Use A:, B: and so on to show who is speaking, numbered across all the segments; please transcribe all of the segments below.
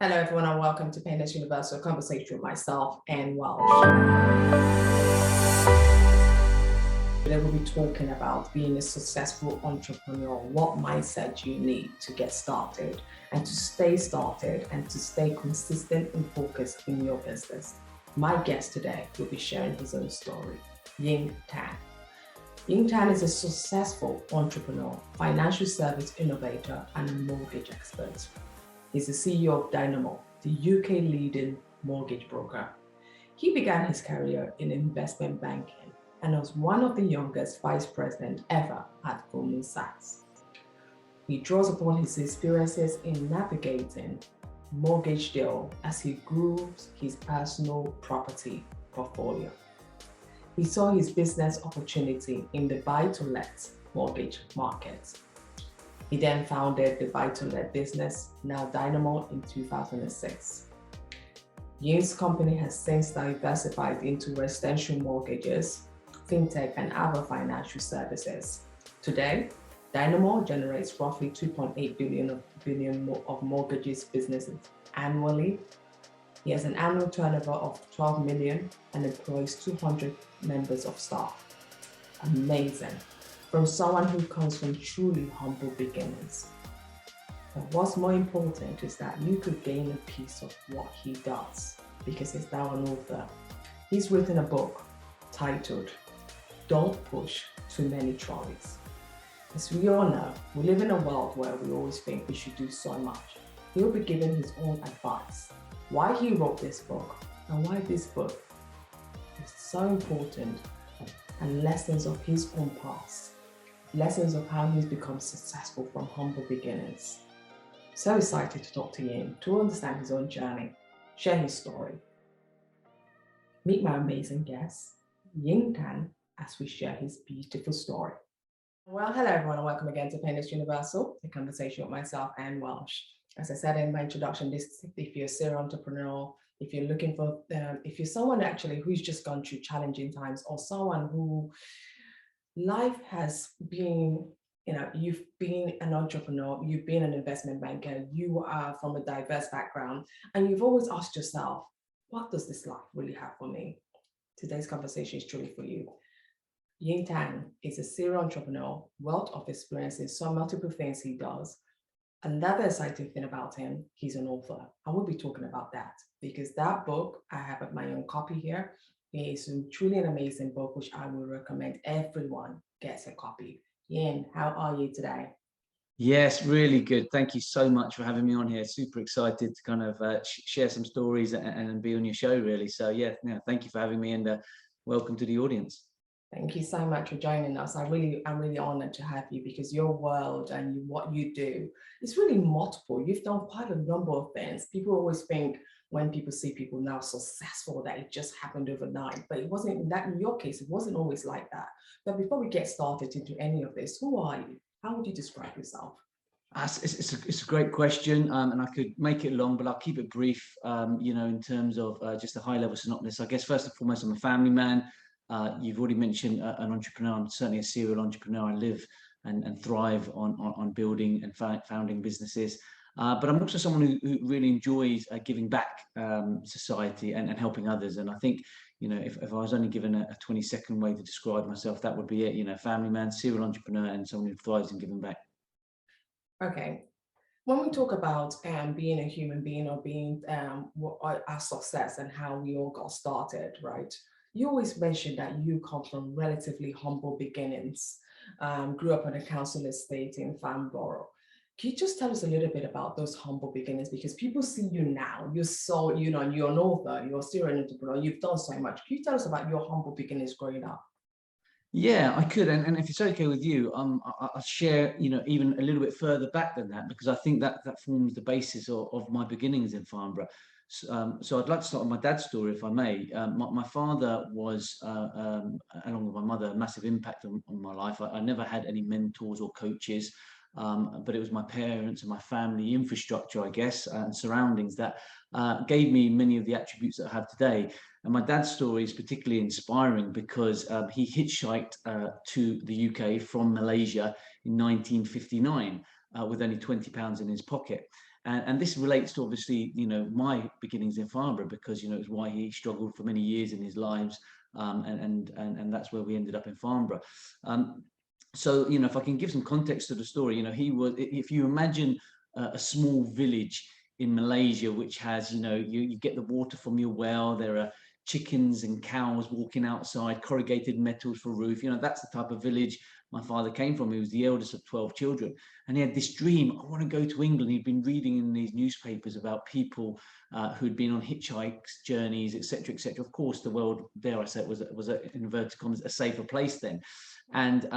A: Hello, everyone, and welcome to Painless Universal Conversation with myself and Welsh. Today, we'll be talking about being a successful entrepreneur, what mindset you need to get started and to stay started and to stay consistent and focused in your business. My guest today will be sharing his own story, Ying Tan. Ying Tan is a successful entrepreneur, financial service innovator, and a mortgage expert. He's the CEO of Dynamo, the UK leading mortgage broker. He began his career in investment banking and was one of the youngest vice presidents ever at Goldman Sachs. He draws upon his experiences in navigating mortgage deal as he grew his personal property portfolio. He saw his business opportunity in the buy-to-let mortgage market. He then founded the buy-to-let business, now Dynamo, in 2006. Ying's company has since diversified into residential mortgages, fintech, and other financial services. Today, Dynamo generates roughly 2.8 billion of mortgages businesses annually. He has an annual turnover of 12 million and employs 200 members of staff. Amazing. From someone who comes from truly humble beginnings. But what's more important is that you could gain a piece of what he does because he's now an author. He's written a book titled, Don't Push Too Many Trolleys. As we all know, we live in a world where we always think we should do so much. He'll be giving his own advice, why he wrote this book and why this book is so important, and lessons of his own past. Lessons of how he's become successful from humble beginnings. So excited to talk to Ying, to understand his own journey, share his story. Meet my amazing guest, Ying Tan, as we share his beautiful story. Well, hello everyone, and welcome again to Painless Universal, a conversation with myself and Welsh. As I said in my introduction, if you're a serial entrepreneur, if you're looking for, if you're someone actually who's just gone through challenging times, or someone who life has been, you've been an entrepreneur, you've been an investment banker, you are from a diverse background, and you've always asked yourself, what does this life really have for me? Today's conversation is truly for you. Ying Tan is a serial entrepreneur, wealth of experiences, so multiple things he does. Another exciting thing about him, he's an author. I will be talking about that because that book, I have my own copy here. It's truly an amazing book, which I will recommend everyone gets a copy. Ying, how are you today?
B: Yes, really good. Thank you so much for having me on here. Super excited to kind of share some stories and be on your show, really. So yeah, thank you for having me, and welcome to the audience.
A: Thank you so much for joining us. I'm really honored to have you because your world and what you do is really multiple. You've done quite a number of things. People always think when people see people now successful that it just happened overnight, but it wasn't that. In your case, it wasn't always like that. But before we get started into any of this, who are you? How would you describe yourself?
B: It's a great question, and I could make it long, but I'll keep it brief. In terms of just a high level synopsis. I guess first and foremost, I'm a family man. You've already mentioned an entrepreneur. I'm certainly a serial entrepreneur. I live and thrive on building and founding businesses. But I'm also someone who really enjoys giving back society and helping others. And I think, if I was only given a 20-second way to describe myself, that would be it. Family man, serial entrepreneur, and someone who thrives in giving back.
A: Okay. When we talk about being a human being or being our success and how we all got started, right? You always mention that you come from relatively humble beginnings, grew up on a council estate in Farnborough. Can you just tell us a little bit about those humble beginnings? Because people see you now, you're an author, you're still an entrepreneur, you've done so much. Can you tell us about your humble beginnings growing up?
B: Yeah, I could, and if it's okay with you, I'll share, even a little bit further back than that, because I think that forms the basis of my beginnings in Farnborough. So I'd like to start with my dad's story, if I may. My father was, along with my mother, a massive impact on my life. I never had any mentors or coaches, but it was my parents and my family infrastructure, I guess, and surroundings that gave me many of the attributes that I have today. And my dad's story is particularly inspiring because he hitchhiked to the UK from Malaysia in 1959 with only £20 in his pocket. And this relates to, obviously, my beginnings in Farnborough, because, it's why he struggled for many years in his lives. And that's where we ended up in Farnborough. So, if I can give some context to the story, he was, if you imagine a small village in Malaysia, which has, you get the water from your well, there are chickens and cows walking outside, corrugated metals for roof, that's the type of village my father came from. He was the eldest of 12 children, and he had this dream: I want to go to England. He'd been reading in these newspapers about people who'd been on hitchhikes, journeys, etc., etc. Of course, the world, dare I say, was in inverted commas, a safer place then. And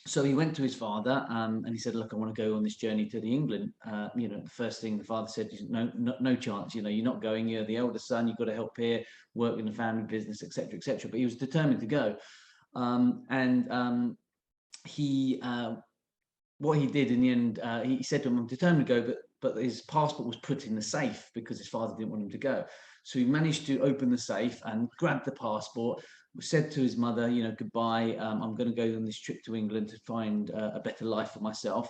B: so he went to his father, and he said, look, I want to go on this journey to the England. The first thing the father said is, no chance, you're not going, you're the eldest son, you've got to help here, work in the family business, etc., etc. But he was determined to go. He what he did in the end, he said to him, I'm determined to go, but his passport was put in the safe because his father didn't want him to go. So he managed to open the safe and grab the passport, said to his mother, goodbye, I'm going to go on this trip to England to find a better life for myself.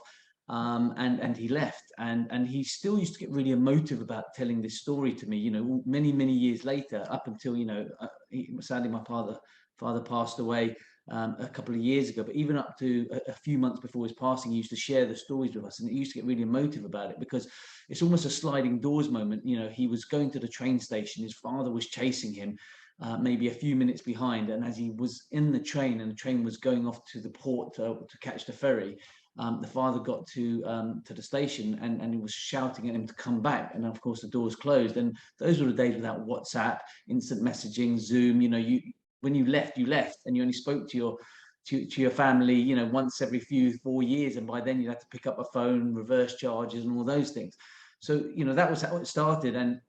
B: And he left, and he still used to get really emotive about telling this story to me, many years later, up until, sadly my father passed away a couple of years ago, but even up to a few months before his passing, he used to share the stories with us, and it used to get really emotive about it, because it's almost a sliding doors moment. He was going to the train station, his father was chasing him, maybe a few minutes behind, and as he was in the train and the train was going off to the port to catch the ferry, the father got to the station, and he was shouting at him to come back, and of course the doors closed. And those were the days without WhatsApp, instant messaging, Zoom. When you left, and you only spoke to your family, once every 4 years, and by then you had to pick up a phone, reverse charges, and all those things. So that was how it started. And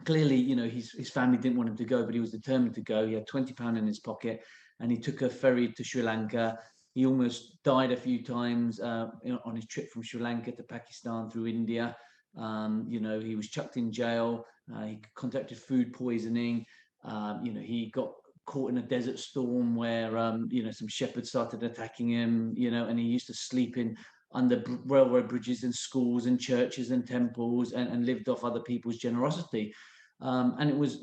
B: clearly, his family didn't want him to go, but he was determined to go. He had £20 in his pocket, and he took a ferry to Sri Lanka. He almost died a few times on his trip from Sri Lanka to Pakistan through India. He was chucked in jail. He contracted food poisoning. He got caught in a desert storm where some shepherds started attacking him, and he used to sleep under railroad bridges and schools and churches and temples, and lived off other people's generosity. And it was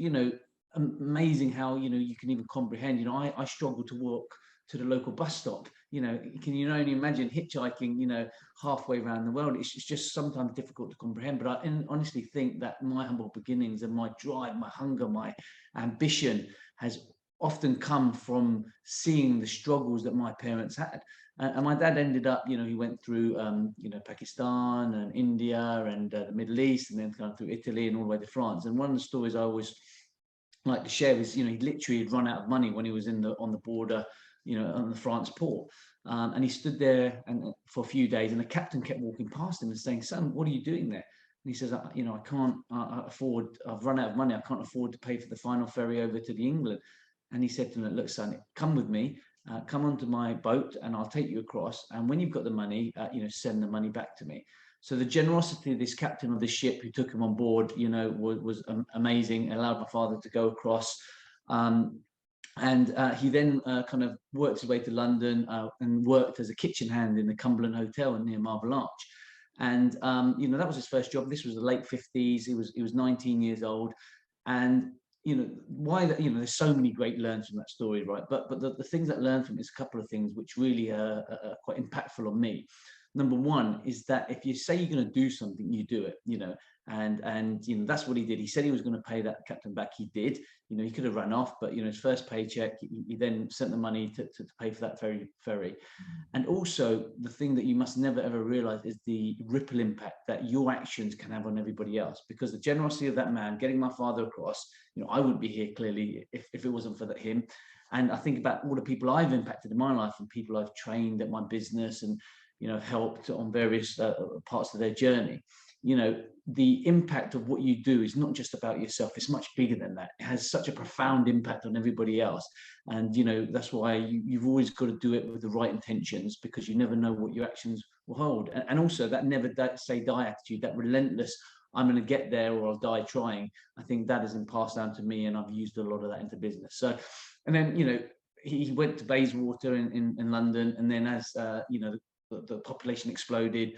B: amazing how you can even comprehend. I struggled to walk to the local bus stop. Can you only imagine hitchhiking halfway around the world? It's just sometimes difficult to comprehend. But I honestly think that my humble beginnings and my drive, my hunger, my ambition has often come from seeing the struggles that my parents had. And my dad ended up, he went through, Pakistan and India and the Middle East, and then kind of through Italy and all the way to France. And one of the stories I always like to share was, he literally had run out of money when he was on the border, on the France port. And he stood there for a few days, and the captain kept walking past him and saying, son, what are you doing there? And he says, I can't afford, I've run out of money. I can't afford to pay for the final ferry over to the England. And he said to him, look, son, come with me, come onto my boat, and I'll take you across. And when you've got the money, send the money back to me. So the generosity of this captain of the ship who took him on board, was amazing. It allowed my father to go across. And he then kind of worked his way to London and worked as a kitchen hand in the Cumberland Hotel near Marble Arch. And that was his first job. This was the late 50s. He was 19 years old. And why that, there's so many great learns from that story, right? But the things that I learned from it is a couple of things which really are quite impactful on me. Number one is that if you say you're going to do something, you do it, and that's what he did. He said he was going to pay that captain back. He did. He could have run off, but his first paycheck, he then sent the money to pay for that ferry. And also, the thing that you must never ever realize is the ripple impact that your actions can have on everybody else. Because the generosity of that man getting my father across, I wouldn't be here clearly if it wasn't for him. And I think about all the people I've impacted in my life, and people I've trained at my business, and helped on various parts of their journey. The impact of what you do is not just about yourself. It's much bigger than that. It has such a profound impact on everybody else. And, that's why you've always got to do it with the right intentions, because you never know what your actions will hold. And also that never say die attitude, that relentless, I'm going to get there or I'll die trying. I think that has been passed down to me, and I've used a lot of that into business. So, and then, he went to Bayswater in London. And then as, the population exploded,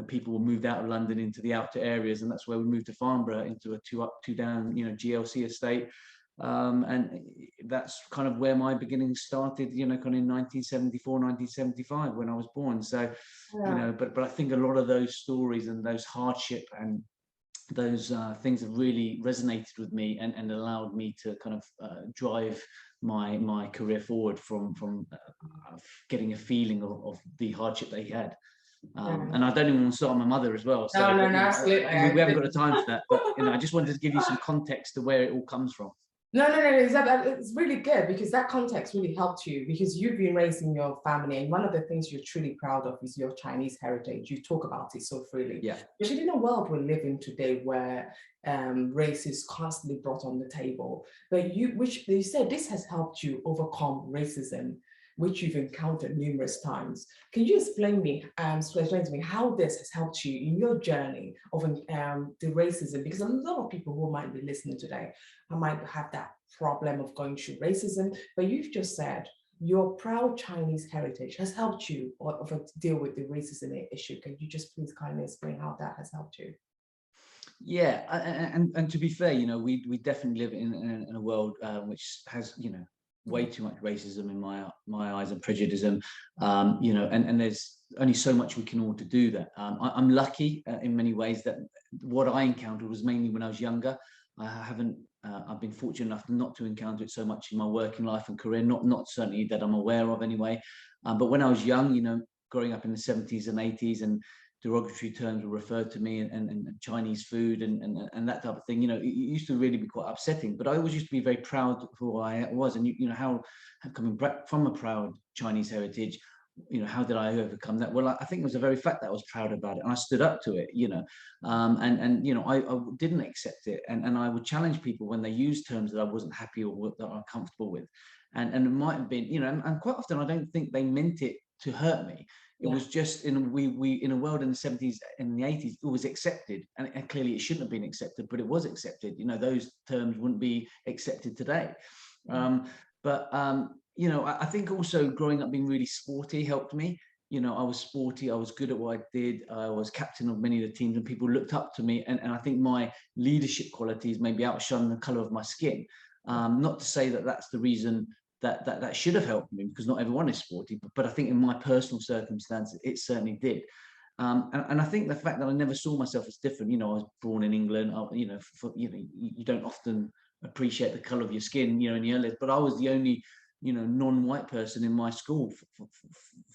B: people were moved out of London into the outer areas, and that's where we moved to Farnborough, into a two up, two down, GLC estate. And that's kind of where my beginnings started, kind of in 1974, 1975, when I was born. So, but I think a lot of those stories and those hardship and those things have really resonated with me, and allowed me to kind of drive my career forward from getting a feeling of the hardship they had. And I don't even want to start on my mother as well. So
A: no, absolutely.
B: We haven't got the time for that. But I just wanted to give you some context to where it all comes from.
A: No, it's really good, because that context really helped you, because you've been raised in your family, and one of the things you're truly proud of is your Chinese heritage. You talk about it so freely.
B: Yeah.
A: Especially in a world we live in today where race is constantly brought on the table. But you said this has helped you overcome racism, which you've encountered numerous times. Can you explain to me how this has helped you in your journey of the racism? Because a lot of people who might be listening today, I might have that problem of going through racism, but you've just said your proud Chinese heritage has helped you deal with the racism issue. Can you just please kindly explain how that has helped you?
B: Yeah, and to be fair, we definitely live in a world which has, way too much racism in my eyes, and prejudice, and there's only so much we can all to do that. I'm lucky in many ways that what I encountered was mainly when I was younger. I've been fortunate enough not to encounter it so much in my working life and career, not certainly that I'm aware of anyway. But when I was young, growing up in the 70s and 80s, and derogatory terms were referred to me, and Chinese food and that type of thing, it used to really be quite upsetting. But I always used to be very proud of who I was, and how coming back from a proud Chinese heritage, how did I overcome that? Well, I think it was the very fact that I was proud about it, and I stood up to it, I didn't accept it, and I would challenge people when they used terms that I wasn't happy or that I'm comfortable with, and it might have been, and quite often I don't think they meant it to hurt me. It was just in a world in the 70s and the 80s, it was accepted, and clearly it shouldn't have been accepted, but it was accepted. Those terms wouldn't be accepted today. I think also growing up being really sporty helped me. I was sporty, I was good at what I did, I was captain of many of the teams, and people looked up to me, and I think my leadership qualities maybe outshone the color of my skin. Not to say that that's the reason that should have helped me, because not everyone is sporty, but I think in my personal circumstances it certainly did. And I think the fact that I never saw myself as different, I was born in England, you don't often appreciate the color of your skin, in the early, but I was the only non-white person in my school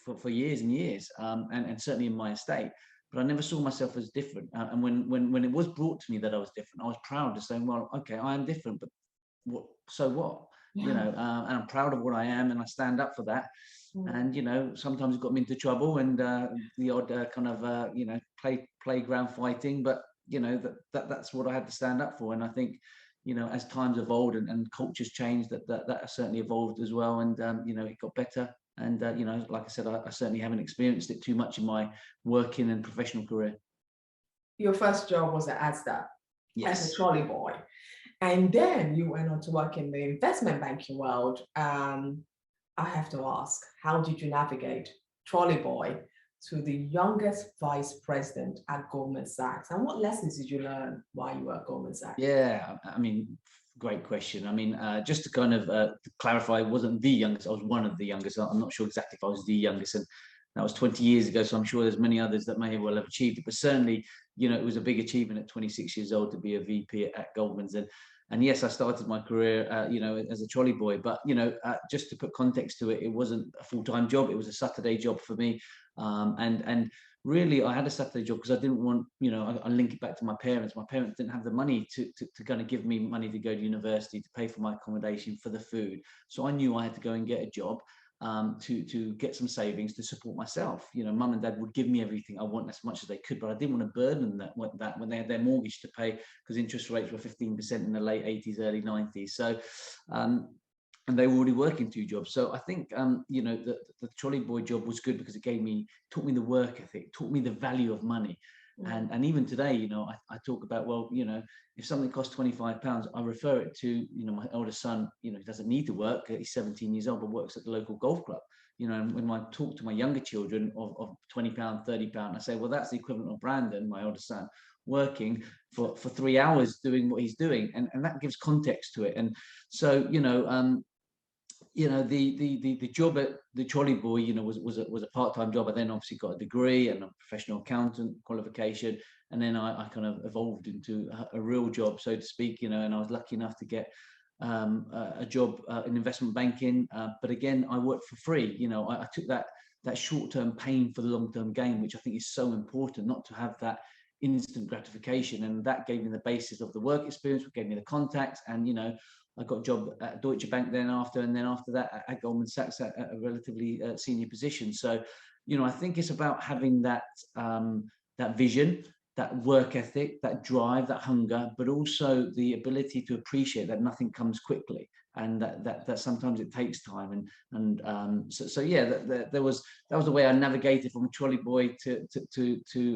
B: for years and years, and certainly in my estate. But I never saw myself as different. And when it was brought to me that I was different, I was proud to say, well, okay, I am different, but what? So what? And I'm proud of what I am, and I stand up for that. And sometimes it got me into trouble, and the odd kind of playground fighting, but that's what I had to stand up for. And I think as times evolved and cultures changed, that certainly evolved as well, and it got better. And like I said, I certainly haven't experienced it too much in my working and professional career.
A: Your first job was at Asda, as a trolley boy. And then you went on to work in the investment banking world. I have to ask, how did you navigate trolley boy to the youngest vice president at Goldman Sachs? And what lessons did you learn while you were at Goldman Sachs?
B: Yeah, I mean, great question. I mean, just to kind of clarify, I wasn't the youngest. I was one of the youngest. I'm not sure exactly if I was the youngest, and that was 20 years ago. So I'm sure there's many others that may well have achieved it. But certainly, it was a big achievement at 26 years old to be a VP at Goldman's. And yes, I started my career, as a trolley boy. But just to put context to it, it wasn't a full-time job. It was a Saturday job for me, and really, I had a Saturday job because I didn't want, I link it back to my parents. My parents didn't have the money to kind of give me money to go to university, to pay for my accommodation, for the food. So I knew I had to go and get a job to get some savings to support myself. Mum and dad would give me everything I want as much as they could, but I didn't want to burden that when they had their mortgage to pay, because interest rates were 15% in the late 80s, early 90s. So, and they were already working two jobs. So I think, the trolley boy job was good because it taught me the work ethic, taught me the value of money. And even today, I talk about, well, if something costs £25, I refer it to, my older son, he doesn't need to work. He's 17 years old, but works at the local golf club. You know, and when I talk to my younger children of £20, £30, I say, well, that's the equivalent of Brandon, my oldest son, working for 3 hours doing what he's doing, and that gives context to it. And so, the job at the trolley boy, was a part-time job. I then obviously got a degree and a professional accountant qualification, and then I kind of evolved into a real job, so to speak. And I was lucky enough to get a job in investment banking. But again, I worked for free. I took that short-term pain for the long-term gain, which I think is so important, not to have that instant gratification. And that gave me the basis of the work experience, which gave me the contacts. And I got a job at Deutsche Bank then after, and then after that at Goldman Sachs at a relatively senior position. So I think it's about having that vision, that work ethic, that drive, that hunger, but also the ability to appreciate that nothing comes quickly, and that sometimes it takes time. So yeah, that was the way I navigated from a trolley boy to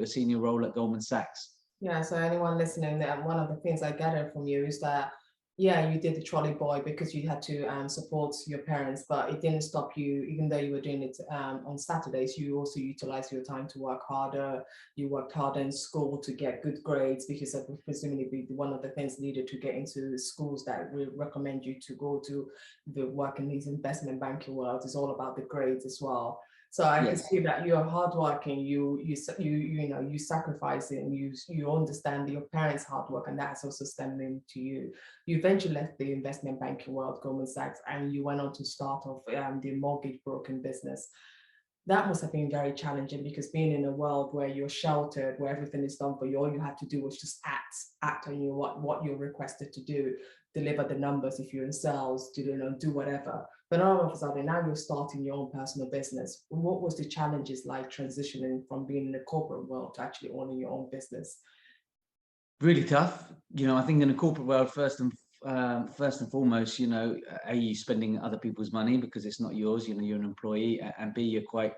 B: a senior role at Goldman Sachs.
A: Yeah, so anyone listening, one of the things I gathered from you is that, yeah, you did the trolley boy because you had to support your parents, but it didn't stop you. Even though you were doing it on Saturdays, you also utilized your time to work harder. You worked harder in school to get good grades, because that would presumably be one of the things needed to get into the schools that we recommend you to go to. The work in these investment banking worlds is all about the grades as well. So I can see that you're hardworking. You sacrifice it, and you understand your parents' hard work, and that's also stemming to you. You eventually left the investment banking world, Goldman Sachs, and you went on to start off the mortgage broking business. That must have been very challenging, because being in a world where you're sheltered, where everything is done for you, all you had to do was just act on what you're requested to do, deliver the numbers if you're in sales, do whatever. But all of a sudden, now you're starting your own personal business. What was the challenges like transitioning from being in the corporate world to actually owning your own business?
B: Really tough. I think in the corporate world, first and foremost, A, you spending other people's money because it's not yours. You're an employee, and B, you're quite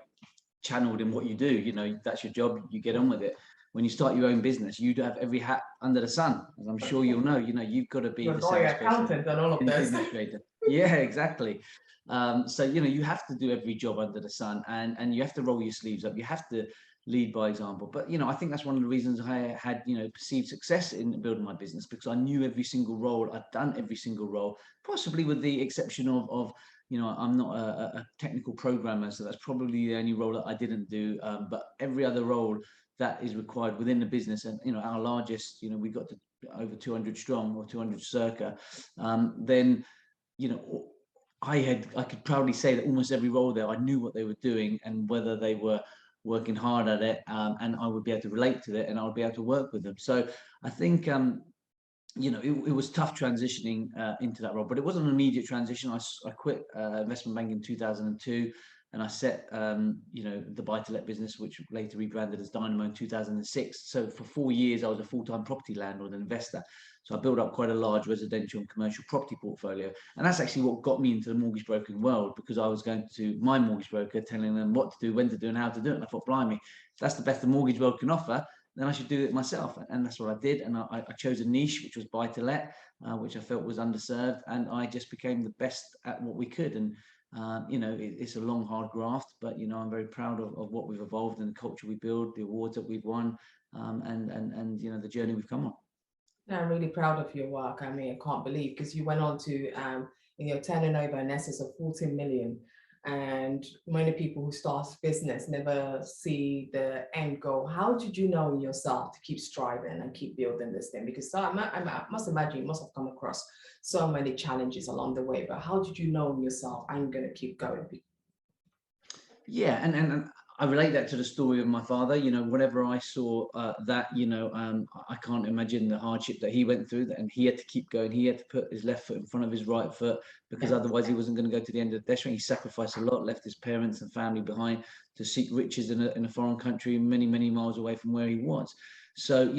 B: channeled in what you do. That's your job. You get on with it. When you start your own business, you have every hat under the sun, as I'm sure you'll know. You've got to be the salesperson,
A: accountant, and all of this.
B: Administrator. Yeah, exactly. So you have to do every job under the sun, and you have to roll your sleeves up. You have to lead by example. But I think that's one of the reasons I had perceived success in building my business, because I knew every single role. I'd done every single role, possibly with the exception of I'm not a technical programmer, so that's probably the only role that I didn't do. But every other role that is required within the business, and our largest, we got to over 200 strong, or 200 circa. Then I could proudly say that almost every role there, I knew what they were doing and whether they were working hard at it, and I would be able to relate to it, and I would be able to work with them. So I think it was tough transitioning into that role, but it wasn't an immediate transition. I quit investment bank in 2002, and I set the buy-to-let business, which later rebranded as Dynamo, in 2006. So for 4 years, I was a full-time property landlord and investor. So I built up quite a large residential and commercial property portfolio. And that's actually what got me into the mortgage broking world, because I was going to my mortgage broker, telling them what to do, when to do, and how to do it. And I thought, blimey, if that's the best the mortgage world can offer, then I should do it myself. And that's what I did. And I chose a niche, which was buy-to-let, which I felt was underserved. And I just became the best at what we could. And it's a long, hard graft, but I'm very proud of what we've evolved, and the culture we build, the awards that we've won, and the journey we've come on.
A: Yeah, I'm really proud of your work. I mean, I can't believe, because you went on to turning over in excess of 14 million. And many people who start business never see the end goal. How did you know in yourself to keep striving and keep building this thing? Because I must imagine you must have come across so many challenges along the way, but how did you know in yourself, I'm going to keep going?
B: Yeah, and I relate that to the story of my father. Whenever I saw that, I can't imagine the hardship that he went through, and he had to keep going. He had to put his left foot in front of his right foot, because otherwise he wasn't going to go to the end of the desert. He sacrificed a lot, left his parents and family behind to seek riches in a foreign country, many, many miles away from where he was. So,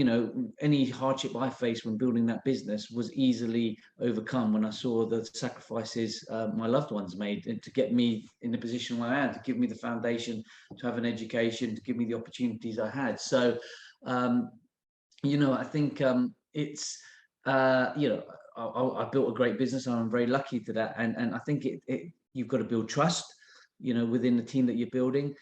B: any hardship I faced when building that business was easily overcome when I saw the sacrifices my loved ones made to get me in the position where I am, to give me the foundation, to have an education, to give me the opportunities I had. So, I think it's, I built a great business, and I'm very lucky to that. And I think you've got to build trust. within the team that you're building.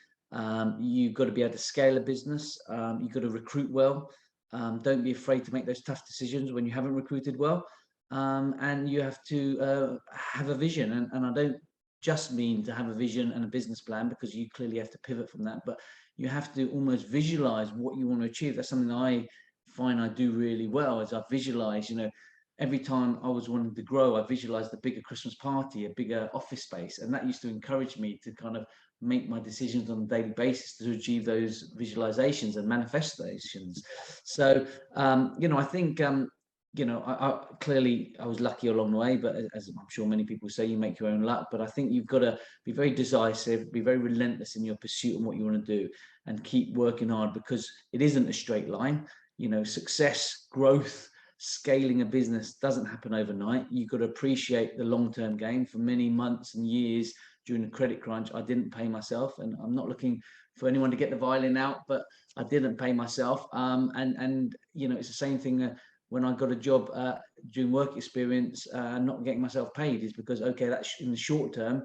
B: You've got to be able to scale a business. You've got to recruit well. Don't be afraid to make those tough decisions when you haven't recruited well. And you have to have a vision. And I don't just mean to have a vision and a business plan, because you clearly have to pivot from that, but you have to almost visualize what you want to achieve. That's something that I find I do really well, is I visualize, every time I was wanting to grow, I visualized a bigger Christmas party, a bigger office space. And that used to encourage me to kind of make my decisions on a daily basis to achieve those visualizations and manifestations. So, I think, I clearly I was lucky along the way, but as I'm sure many people say, you make your own luck. But I think you've got to be very decisive, be very relentless in your pursuit and what you want to do, and keep working hard, because it isn't a straight line. Success, growth, scaling a business doesn't happen overnight. You've got to appreciate the long-term game. For many months and years during the credit crunch, I didn't pay myself, and I'm not looking for anyone to get the violin out, but I didn't pay myself. And it's the same thing when I got a job during work experience, not getting myself paid, is because, okay, that's in the short term,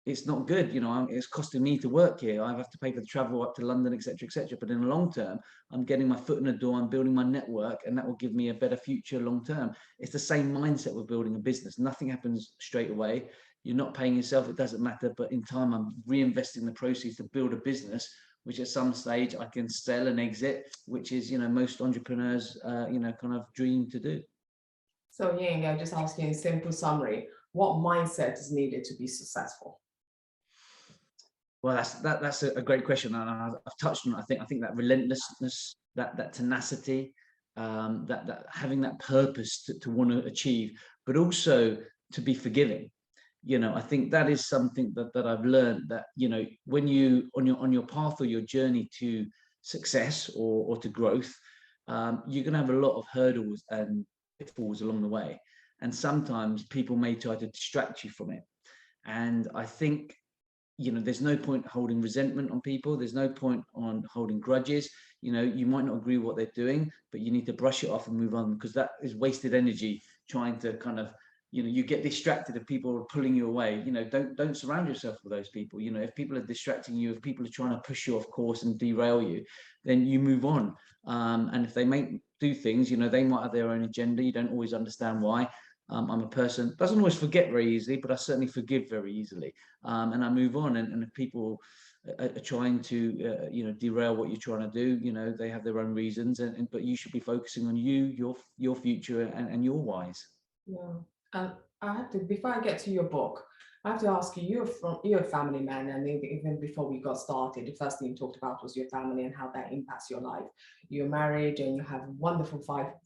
B: it's not good. It's costing me to work here. I have to pay for the travel up to London, etc., etc. But in the long term, I'm getting my foot in the door. I'm building my network, and that will give me a better future long term. It's the same mindset with building a business. Nothing happens straight away. You're not paying yourself. It doesn't matter. But in time, I'm reinvesting the proceeds to build a business, which at some stage I can sell and exit, which is, most entrepreneurs, kind of dream to do.
A: So Ying, I just ask you in simple summary, what mindset is needed to be successful?
B: Well, that's a great question, and I've touched on it. I think that relentlessness, that tenacity, that having that purpose to want to achieve, but also to be forgiving. I think that is something that I've learned, that when you on your path or your journey to success or to growth, you're going to have a lot of hurdles and pitfalls along the way, and sometimes people may try to distract you from it. And I think there's no point holding resentment on people. There's no point on holding grudges. You might not agree with what they're doing, but you need to brush it off and move on, because that is wasted energy trying to kind of, you get distracted if people are pulling you away. Don't surround yourself with those people. If people are distracting you, if people are trying to push you off course and derail you, then you move on. And if they do things, they might have their own agenda. You don't always understand why. I'm a person doesn't always forget very easily, but I certainly forgive very easily, and I move on. And if people are trying to derail what you're trying to do, they have their own reasons, but you should be focusing on your future and your whys.
A: Yeah. And I have to, before I get to your book, I have to ask you, you're a family man, and even before we got started, the first thing you talked about was your family and how that impacts your life. You're married and you have wonderful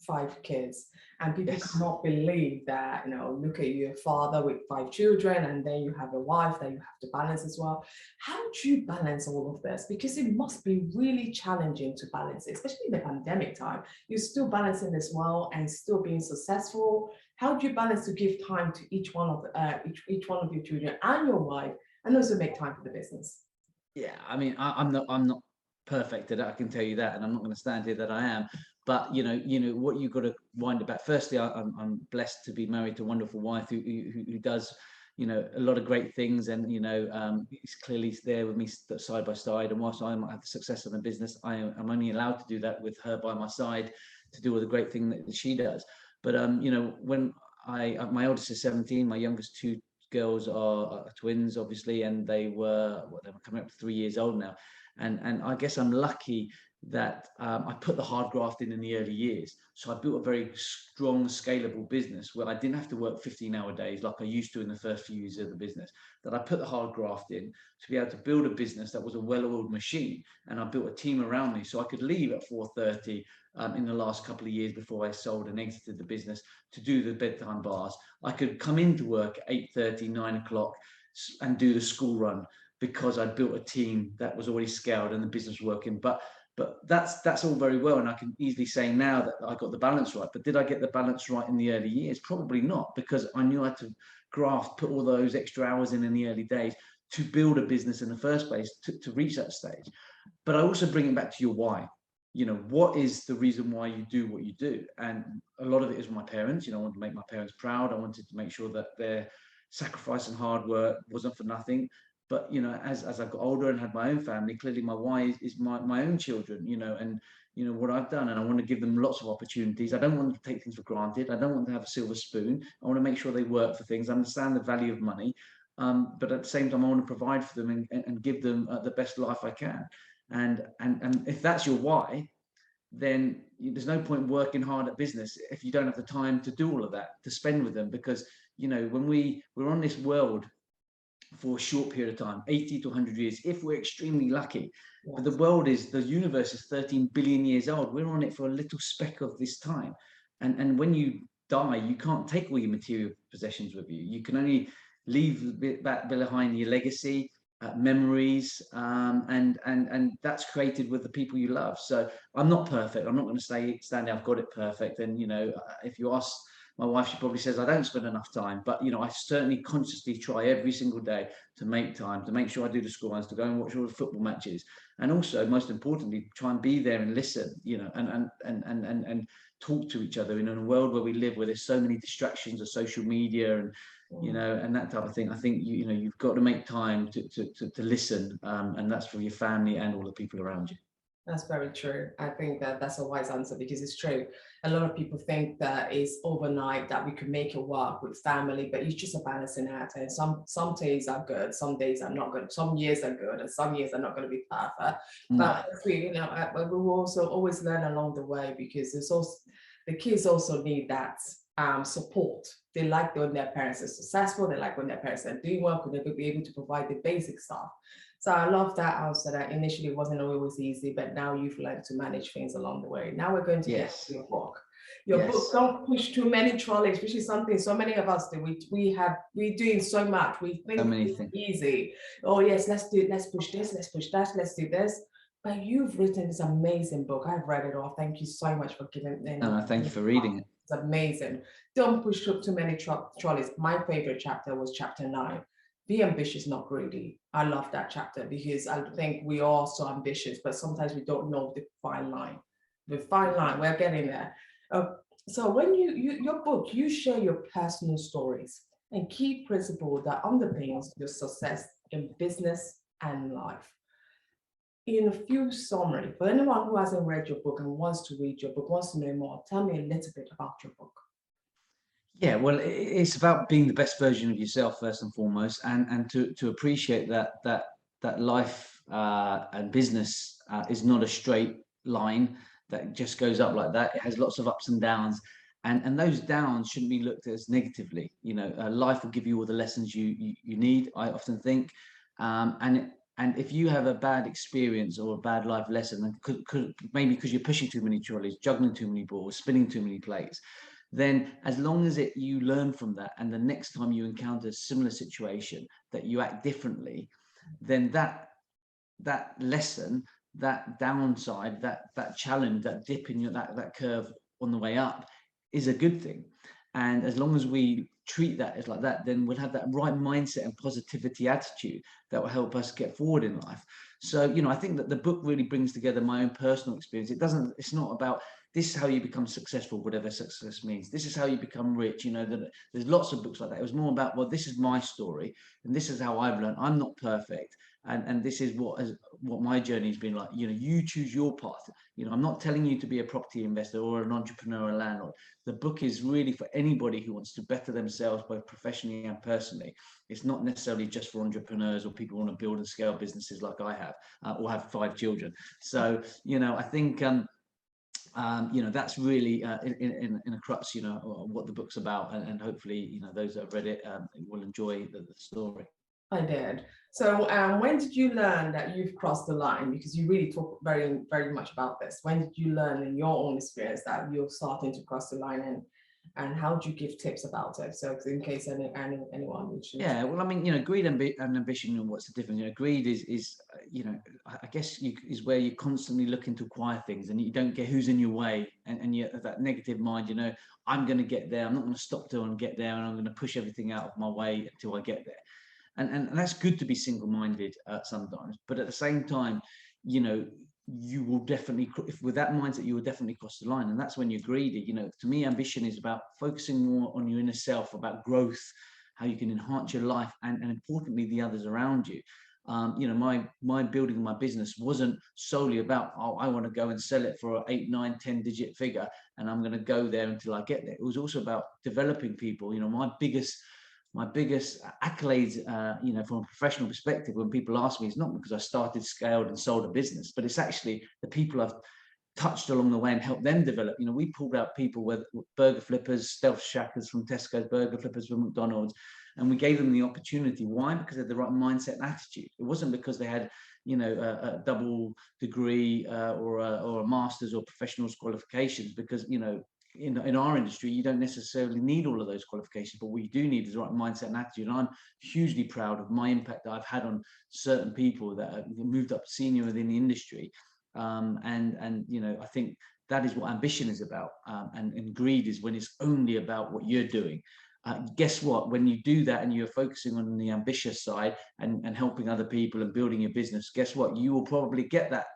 A: five kids, and people
B: Yes.
A: cannot believe that, look at your father with 5 children, and then you have a wife that you have to balance as well. How do you balance all of this? Because it must be really challenging to balance it, especially in the pandemic time. You're still balancing this well and still being successful. How do you balance to give time to each one of each one of your children and your wife, and also make time for the business?
B: Yeah, I mean, I'm not perfect at it. I can tell you that, and I'm not going to stand here that I am. But what you've got to wind about. Firstly, I'm blessed to be married to a wonderful wife who does a lot of great things, and he's clearly there with me side by side. And whilst I might have the success of the business, I'm only allowed to do that with her by my side, to do all the great thing that she does. But when my eldest is 17, my youngest 2 girls are twins, obviously, and they were coming up to 3 years old now. And I guess I'm lucky that I put the hard graft in the early years. So I built a very strong, scalable business where I didn't have to work 15-hour days like I used to in the first few years of the business. That I put the hard graft in to be able to build a business that was a well-oiled machine. And I built a team around me so I could leave at 4:30 in the last couple of years before I sold and exited the business to do the bedtime bars. I could come into work at 8:30, 9 o'clock and do the school run, because I built a team that was already scaled and the business working. But that's all very well, and I can easily say now that I got the balance right. But did I get the balance right in the early years? Probably not, because I knew I had to put all those extra hours in the early days to build a business in the first place to reach that stage. But I also bring it back to your why. What is the reason why you do what you do? And a lot of it is my parents. I wanted to make my parents proud. I wanted to make sure that their sacrifice and hard work wasn't for nothing. But, as I got older and had my own family, clearly my why is my own children, and what I've done, and I want to give them lots of opportunities. I don't want them to take things for granted. I don't want to have a silver spoon. I want to make sure they work for things, understand the value of money, but at the same time, I want to provide for them and give them the best life I can. And if that's your why, then there's no point working hard at business if you don't have the time to do all of that, to spend with them. Because when we're on this world for a short period of time, 80 to 100 years, if we're extremely lucky.
A: Yes.
B: But the universe is 13 billion years old. We're on it for a little speck of this time. And when you die, you can't take all your material possessions with you. You can only leave that behind your legacy, memories, and that's created with the people you love. So I'm not perfect. I'm not going to stand there, I've got it perfect. And, if you ask my wife, she probably says I don't spend enough time, but I certainly consciously try every single day to make time, to make sure I do the school runs, to go and watch all the football matches, and also, most importantly, try and be there and listen, and talk to each other in a world where we live, where there's so many distractions of social media and and that type of thing. I think you've got to make time to listen, and that's for your family and all the people around you.
A: That's very true. I think that that's a wise answer, because it's true. A lot of people think that it's overnight that we can make it work with family, but it's just a balancing act. And some days are good, some days are not good. Some years are good, and some years are not going to be perfect. But we will also always learn along the way, because it's also the kids also need that support. They like when their parents are successful. They like when their parents are doing well, because they will be able to provide the basic stuff. So I love that answer. That initially wasn't always easy, but now you've learned to manage things along the way. Now we're going to get to your book. Your book, don't push too many trolleys, which is something so many of us do. We're doing so much. We think it's easy. Oh yes, let's do it. Let's push this. Let's push that. Let's do this. But you've written this amazing book. I've read it all. Thank you so much for giving it.
B: Thank you for reading it.
A: It's amazing. Don't push up too many trolleys. My favorite chapter was chapter 9. Be ambitious, not greedy. I love that chapter, because I think we are so ambitious, but sometimes we don't know the fine line. The fine line, we're getting there. So when your book, you share your personal stories and key principles that underpins your success in business and life. In a few summary, for anyone who hasn't read your book and wants to read your book, wants to know more, tell me a little bit about your book.
B: Yeah, well, it's about being the best version of yourself first and foremost, and to appreciate that life and business is not a straight line that just goes up like that. It has lots of ups and downs, and those downs shouldn't be looked at as negatively. Life will give you all the lessons you need, I often think, and if you have a bad experience or a bad life lesson, maybe because you're pushing too many trolleys, juggling too many balls, spinning too many plates, then as long as you learn from that, and the next time you encounter a similar situation that you act differently, then that lesson, that downside, that challenge, that dip in that curve on the way up is a good thing. And as long as we treat that as like that, then we'll have that right mindset and positivity attitude that will help us get forward in life. So, I think that the book really brings together my own personal experience. It's not about this is how you become successful, whatever success means. This is how you become rich. There's lots of books like that. It was more about, well, this is my story, and this is how I've learned. I'm not perfect, and this is what my journey has been like. You choose your path. I'm not telling you to be a property investor or an entrepreneur or a landlord. The book is really for anybody who wants to better themselves, both professionally and personally. It's not necessarily just for entrepreneurs or people who want to build and scale businesses like I have, or have 5 children. So, I think. That's really in a crux, what the book's about, and hopefully, those that have read it will enjoy the story.
A: I did. So when did you learn that you've crossed the line? Because you really talk very, very much about this. When did you learn in your own experience that you're starting to cross the line, and how do you give tips about it? So in case anyone would.
B: Yeah, well, I mean, greed and ambition, what's the difference? Greed is I guess is where you're constantly looking to acquire things, and you don't get who's in your way, and you have that negative mind. I'm going to get there. I'm not going to stop till I get there, and I'm going to push everything out of my way until I get there. And that's good to be single-minded sometimes, but at the same time, you will definitely, if with that mindset, you will definitely cross the line, and that's when you're greedy. To me, ambition is about focusing more on your inner self, about growth, how you can enhance your life and importantly, the others around you. You know, my building my business wasn't solely about, oh, I want to go and sell it for an 8, 9, 10-digit figure, and I'm going to go there until I get there. It was also about developing people. You know, my biggest accolades, you know, from a professional perspective, when people ask me, it's not because I started, scaled, and sold a business, but it's actually the people I've touched along the way and helped them develop. You know, we pulled out people with burger flippers, stealth shackers from Tesco's, burger flippers from McDonald's, and we gave them the opportunity. Why? Because they had the right mindset and attitude. It wasn't because they had, you know, a double degree or a master's or professionals qualifications, because, you know, in our industry, you don't necessarily need all of those qualifications, but what you do need is the right mindset and attitude. And I'm hugely proud of my impact that I've had on certain people that have moved up senior within the industry. And you know, I think that is what ambition is about. And greed is when it's only about what you're doing. Guess what? When you do that and you're focusing on the ambitious side and helping other people and building your business, guess what? You will probably get that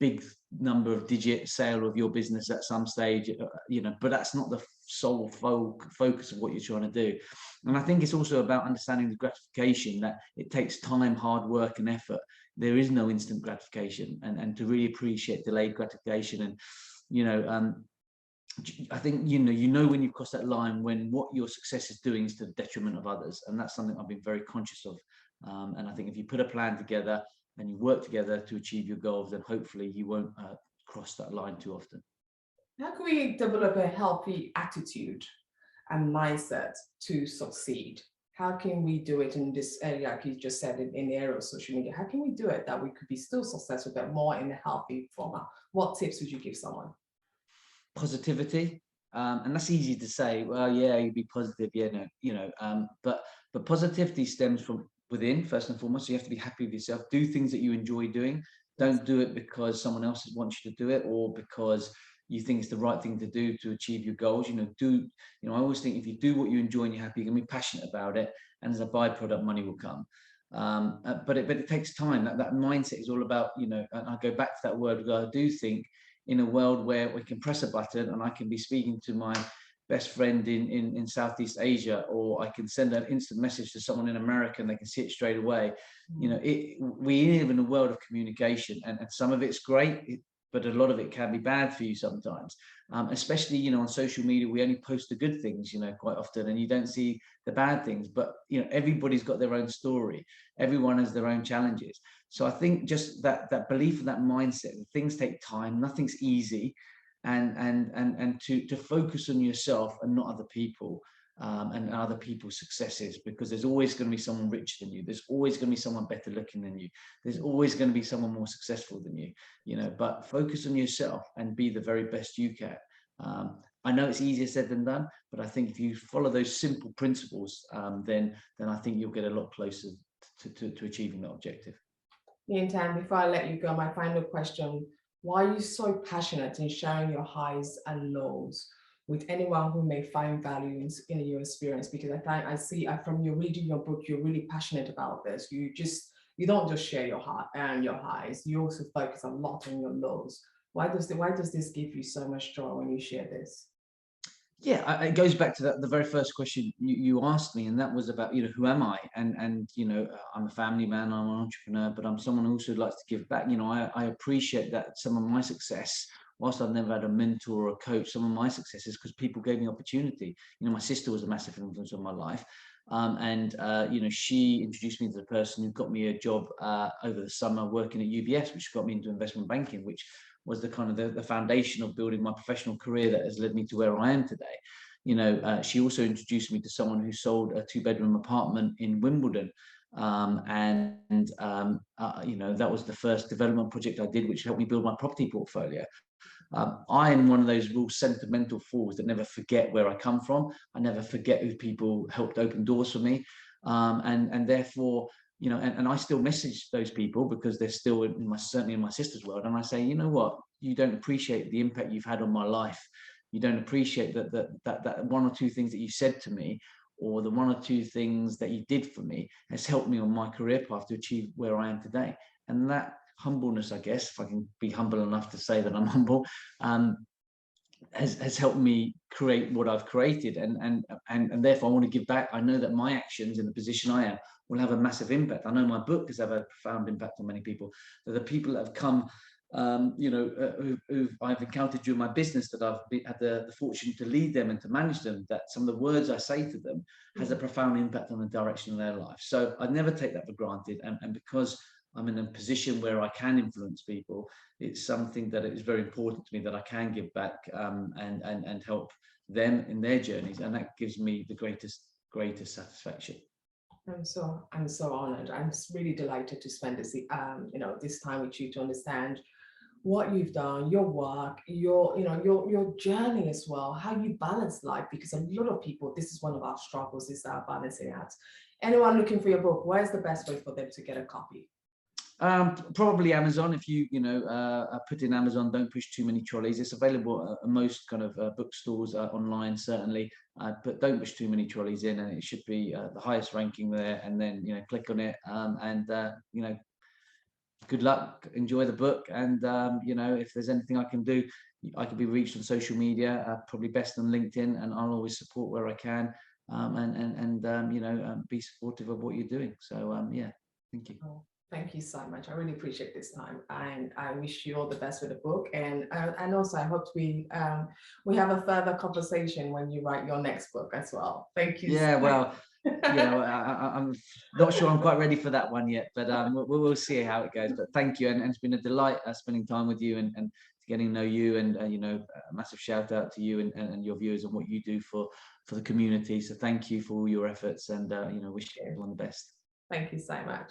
B: big number of digit sale of your business at some stage, you know, but that's not the sole focus of what you're trying to do. And I think it's also about understanding the gratification, that it takes time, hard work, and effort. There is no instant gratification, and to really appreciate delayed gratification. And, you know, I think, you know, when you've crossed that line, when what your success is doing is to the detriment of others. And that's something I've been very conscious of. And I think if you put a plan together and you work together to achieve your goals, then hopefully you won't cross that line too often.
A: How can we develop a healthy attitude and mindset to succeed? How can we do it in this area, like you just said, in the area of social media? How can we do it that we could be still successful, but more in a healthy format? What tips would you give someone?
B: Positivity. And that's easy to say. Well, yeah, you be positive, yeah, no, you know. But positivity stems from within, first and foremost. So you have to be happy with yourself. Do things that you enjoy doing. Don't do it because someone else wants you to do it, or because you think it's the right thing to do to achieve your goals. You know, I always think if you do what you enjoy and you're happy, you're gonna be passionate about it, and as a byproduct, money will come. But it takes time. That mindset is all about, you know, and I go back to that word, because I do think in a world where we can press a button and I can be speaking to my best friend in Southeast Asia, or I can send an instant message to someone in America and they can see it straight away. You know, we live in a world of communication, and some of it's great, but a lot of it can be bad for you sometimes. Especially, you know, on social media, we only post the good things, you know, quite often, and you don't see the bad things. But, you know, everybody's got their own story. Everyone has their own challenges. So I think just that belief and that mindset, that things take time, nothing's easy, and to focus on yourself and not other people. And other people's successes, because there's always going to be someone richer than you. There's always going to be someone better looking than you. There's always going to be someone more successful than you, you know, but focus on yourself and be the very best you can. I know it's easier said than done, but I think if you follow those simple principles, then I think you'll get a lot closer to achieving that objective.
A: Ying Tan, before I let you go, my final question: why are you so passionate in sharing your highs and lows with anyone who may find value in your experience? Because I see from your reading your book, you're really passionate about this. You don't just share your highs. You also focus a lot on your lows. Why does this give you so much joy when you share this?
B: Yeah, it goes back to the very first question you asked me, and that was about, you know, who am I? And you know, I'm a family man, I'm an entrepreneur, but I'm someone who also likes to give back. You know, I appreciate that some of my success, whilst I've never had a mentor or a coach, some of my success is because people gave me opportunity. You know, my sister was a massive influence on my life. You know, she introduced me to the person who got me a job over the summer working at UBS, which got me into investment banking, which was the kind of the foundation of building my professional career that has led me to where I am today. You know, she also introduced me to someone who sold a 2-bedroom apartment in Wimbledon. You know, that was the first development project I did, which helped me build my property portfolio. I am one of those real sentimental fools that never forget where I come from. I never forget who people helped open doors for me. And therefore, you know, and I still message those people because they're still certainly in my sister's world. And I say, you know what, you don't appreciate the impact you've had on my life. You don't appreciate that one or two things that you said to me, or the one or two things that you did for me, has helped me on my career path to achieve where I am today. And that humbleness, I guess, if I can be humble enough to say that I'm humble, has helped me create what I've created, and therefore I want to give back. I know that my actions in the position I am will have a massive impact. I know my book has had a profound impact on many people. The people that have come, who I've encountered during my business, that had the fortune to lead them and to manage them, that some of the words I say to them has a profound impact on the direction of their life. So I never take that for granted, and because I'm in a position where I can influence people, it's something that is very important to me, that I can give back, and help them in their journeys, and that gives me the greatest satisfaction.
A: I'm so honored. I'm really delighted to spend this this time with you to understand what you've done, your work, your journey as well, how you balance life, because a lot of people, this is one of our struggles, is our balancing act. Anyone looking for your book, where's the best way for them to get a copy?
B: Probably Amazon. If you put in Amazon, don't push too many trolleys. It's available at most kind of bookstores, online certainly, but don't push too many trolleys in, and it should be the highest ranking there. And then click on it, and good luck. Enjoy the book, and if there's anything I can do, I can be reached on social media, probably best on LinkedIn, and I'll always support where I can, be supportive of what you're doing. So yeah, thank you.
A: Oh, thank you so much. I really appreciate this time, and I wish you all the best with the book. And also, I hope we have a further conversation when you write your next book as well. Thank you.
B: Yeah, well, I'm not sure I'm quite ready for that one yet, but we'll see how it goes. But thank you, and it's been a delight spending time with you and getting to know you, and a massive shout out to you and your viewers and what you do for the community. So thank you for all your efforts, and wish you all the best.
A: Thank you so much.